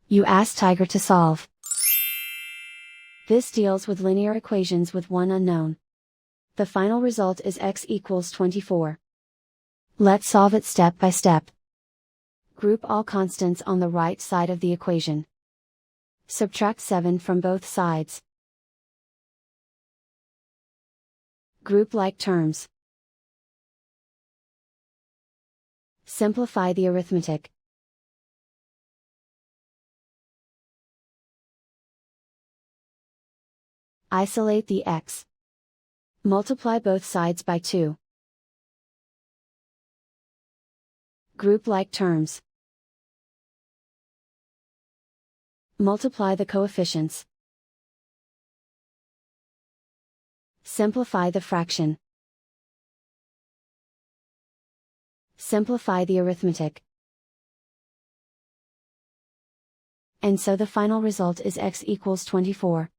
You ask Tiger to solve. This deals with linear equations with one unknown. The final result is x equals 24. Let's solve it step by step. Group all constants on the right side of the equation. Subtract 7 from both sides. Group like terms. Simplify the arithmetic. Isolate the x. Multiply both sides by 2. Group like terms. Multiply the coefficients. Simplify the fraction. Simplify the arithmetic. And so the final result is x equals 24.